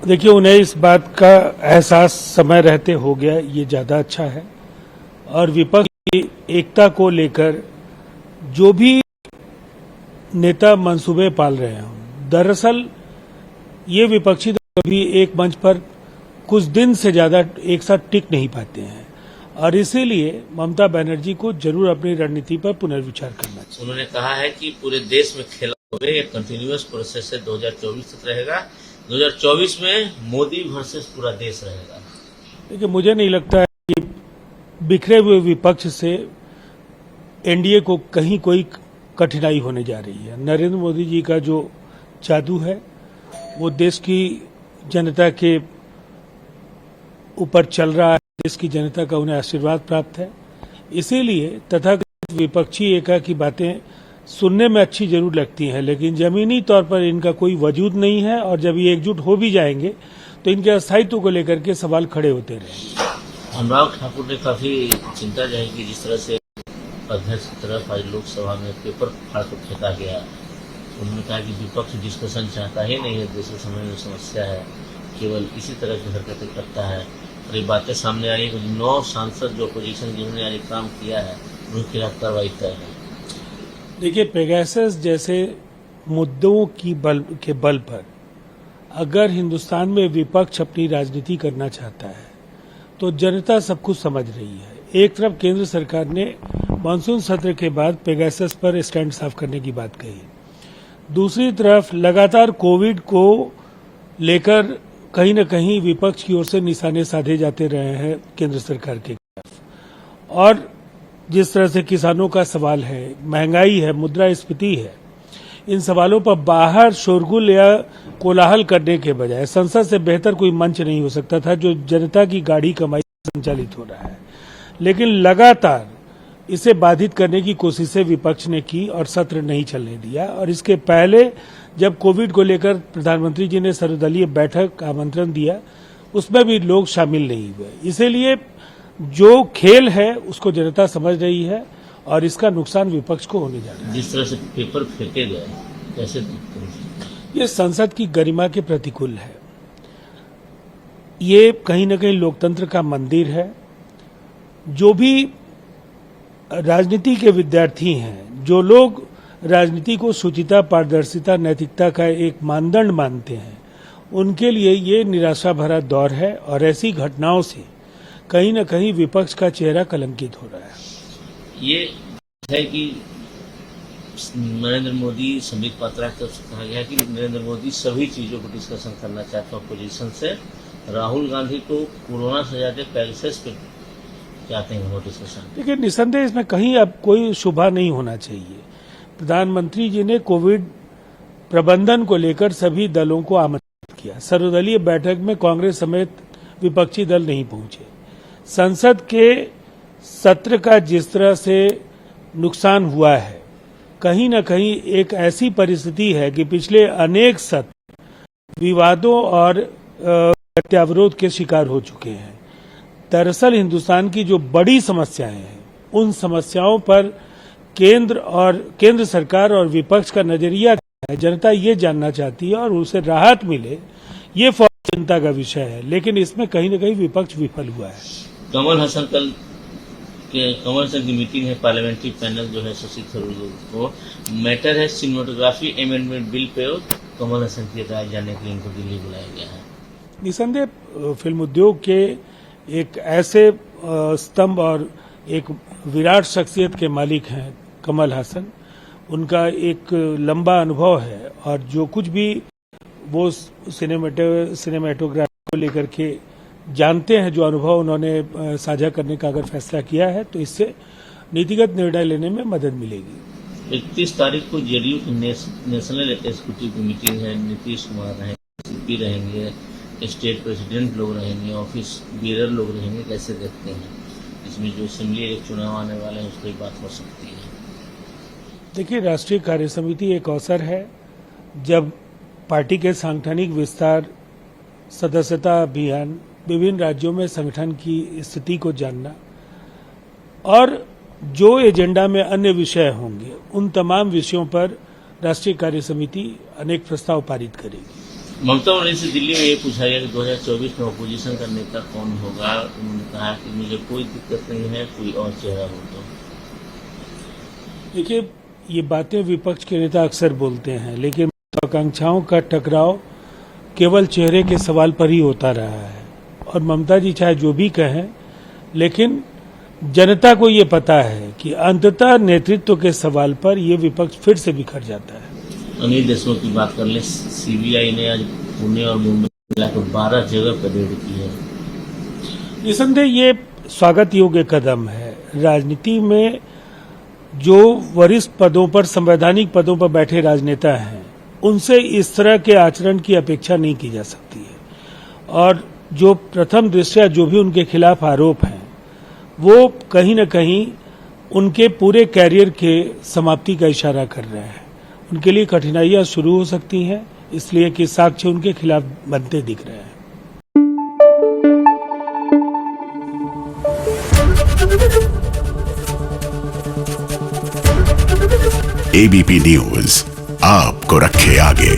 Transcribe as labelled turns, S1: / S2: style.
S1: देखिए, उन्हें इस बात का एहसास समय रहते हो गया, ये ज्यादा अच्छा है। और विपक्ष की एकता को लेकर जो भी नेता मंसूबे पाल रहे हैं, दरअसल ये विपक्षी दल कभी एक मंच पर कुछ दिन से ज्यादा एक साथ टिक नहीं पाते हैं, और इसीलिए ममता बनर्जी को जरूर अपनी रणनीति पर पुनर्विचार करना चाहिए।
S2: उन्होंने कहा है कि पूरे देश में खेल हो गए, एक कंटिन्यूअस प्रोसेस है, 2024 तक रहेगा। 2024 में मोदी वर्सेस पूरा देश रहेगा।
S1: देखिए, मुझे नहीं लगता है कि बिखरे हुए विपक्ष से एनडीए को कहीं कोई कठिनाई होने जा रही है। नरेंद्र मोदी जी का जो जादू है वो देश की जनता के ऊपर चल रहा है, देश की जनता का उन्हें आशीर्वाद प्राप्त है। इसीलिए तथाकथित विपक्षी एका की बातें सुनने में अच्छी जरूर लगती हैं, लेकिन जमीनी तौर पर इनका कोई वजूद नहीं है, और जब ये एकजुट हो भी जाएंगे तो इनके अस्तित्व को लेकर के सवाल खड़े होते रहेंगे।
S2: अनुराग ठाकुर ने काफी चिंता जाहिर की, जिस तरह से अध्यक्ष की तरफ आज लोकसभा में पेपर फाड़ कर फेंका गया। उन्होंने कहा कि विपक्ष डिस्कशन चाहता ही नहीं है, देश के समय में समस्या है, केवल इसी तरह की हरकतें करता है। और ये बातें सामने आई है कि 9 सांसद जो अपोजिशन जिन्होंने आज काम किया है उनके खिलाफ कार्रवाई तय है।
S1: देखिए, पेगासस जैसे मुद्दों के बल पर अगर हिंदुस्तान में विपक्ष अपनी राजनीति करना चाहता है तो जनता सब कुछ समझ रही है। एक तरफ केंद्र सरकार ने मानसून सत्र के बाद पेगासस पर स्टैंड साफ करने की बात कही, दूसरी तरफ लगातार कोविड को लेकर कहीं न कहीं विपक्ष की ओर से निशाने साधे जाते रहे हैं केंद्र सरकार के खिलाफ। और जिस तरह से किसानों का सवाल है, महंगाई है, मुद्रास्फीति है, इन सवालों पर बाहर शोरगुल या कोलाहल करने के बजाय संसद से बेहतर कोई मंच नहीं हो सकता था जो जनता की गाढ़ी कमाई से संचालित हो रहा है। लेकिन लगातार इसे बाधित करने की कोशिशें विपक्ष ने की और सत्र नहीं चलने दिया। और इसके पहले जब कोविड को लेकर प्रधानमंत्री जी ने सर्वदलीय बैठक का आमंत्रण दिया, उसमें भी लोग शामिल नहीं हुए। इसीलिए जो खेल है उसको जनता समझ रही है और इसका नुकसान विपक्ष को होने जा रहा है।
S2: जिस तरह से पेपर फेंके गए, कैसे
S1: ये संसद की गरिमा के प्रतिकूल है। ये कहीं न कहीं लोकतंत्र का मंदिर है। जो भी राजनीति के विद्यार्थी हैं, जो लोग राजनीति को शुचिता, पारदर्शिता, नैतिकता का एक मानदंड मानते हैं, उनके लिए ये निराशा भरा दौर है। और ऐसी घटनाओं से कहीं न कहीं विपक्ष का चेहरा कलंकित हो रहा है।
S2: ये है कि नरेंद्र मोदी, संबित पात्रा की तरफ से कहा गया कि नरेंद्र मोदी सभी चीजों को डिस्कशन करना चाहते हैं अपोजिशन से। राहुल गांधी को कोरोना से ज्यादा पेगासस पे चाहते हैं वो डिस्कशन।
S1: देखिए, निसंदेह इसमें कहीं अब कोई शुभा नहीं होना चाहिए। प्रधानमंत्री जी ने कोविड प्रबंधन को लेकर सभी दलों को आमंत्रित किया। सर्वदलीय बैठक में कांग्रेस समेत विपक्षी दल नहीं पहुंचे। संसद के सत्र का जिस तरह से नुकसान हुआ है, कहीं न कहीं एक ऐसी परिस्थिति है कि पिछले अनेक सत्र विवादों और प्रत्यावरोध के शिकार हो चुके हैं। दरअसल हिंदुस्तान की जो बड़ी समस्याएं हैं, उन समस्याओं पर केंद्र सरकार और विपक्ष का नजरिया क्या है, जनता ये जानना चाहती है और उसे राहत मिले, ये चिंता का विषय है। लेकिन इसमें कहीं न कहीं विपक्ष विफल हुआ है।
S2: कमल हसन कमल हसन की मीटिंग है, पार्लियामेंट्री पैनल जो है शशि थरूर को मैटर है cinematography amendment bill pay Kamal Haasan की राय जानने के लिए इनको दिल्ली बुलाया गया है।
S1: निसंदेह फिल्म उद्योग के एक ऐसे स्तंभ और एक विराट शख्सियत के मालिक हैं कमल हसन। उनका एक लंबा अनुभव है और जो कुछ भी वो सिनेमेटोग्राफी को लेकर के जानते हैं, जो अनुभव उन्होंने साझा करने का अगर फैसला किया है, तो इससे नीतिगत निर्णय लेने में मदद मिलेगी।
S2: 31 तारीख को जेडीयू की नेशनल एग्जीक्यूटिव की मीटिंग है। नीतीश कुमार रहेंगे, सीपी रहेंगे, स्टेट प्रेसिडेंट लोग रहेंगे, ऑफिस बीरर लोग रहेंगे। कैसे देखते हैं इसमें जो असेंबली चुनाव आने वाले हैं, उस पर बात हो सकती है?
S1: देखिए, राष्ट्रीय कार्य समिति एक अवसर है जब पार्टी के सांगठनिक विस्तार, सदस्यता अभियान, विभिन्न राज्यों में संगठन की स्थिति को जानना और जो एजेंडा में अन्य विषय होंगे, उन तमाम विषयों पर राष्ट्रीय कार्य समिति अनेक प्रस्ताव पारित करेगी।
S2: ममता बनर्जी से दिल्ली में ये पूछा गया कि 2024 में अपोजिशन का नेता कौन होगा। उन्होंने कहा कि मुझे कोई दिक्कत नहीं है, कोई और चेहरा हो तो।
S1: देखिए, ये बातें विपक्ष के नेता अक्सर बोलते हैं, लेकिन आकांक्षाओं का टकराव केवल चेहरे के सवाल पर ही होता रहा है। और ममता जी चाहे जो भी कहें, लेकिन जनता को ये पता है कि अंततः नेतृत्व के सवाल पर ये विपक्ष फिर से बिखर जाता है।
S2: अनिल देशमुख की बात कर ले, सीबीआई ने आज पुणे और मुंबई मिलाकर 12 जगह पर रेड की है।
S1: निसंदेह ये स्वागत योग्य कदम है। राजनीति में जो वरिष्ठ पदों पर, संवैधानिक पदों पर बैठे राजनेता हैं, उनसे इस तरह के आचरण की अपेक्षा नहीं की जा सकती है। और जो प्रथम दृष्टया जो भी उनके खिलाफ आरोप हैं, वो कहीं न कहीं उनके पूरे कैरियर के समाप्ति का इशारा कर रहे हैं। उनके लिए कठिनाइयां शुरू हो सकती हैं, इसलिए कि साक्ष्य उनके खिलाफ बनते दिख रहे हैं।
S3: एबीपी न्यूज आपको रखे आगे।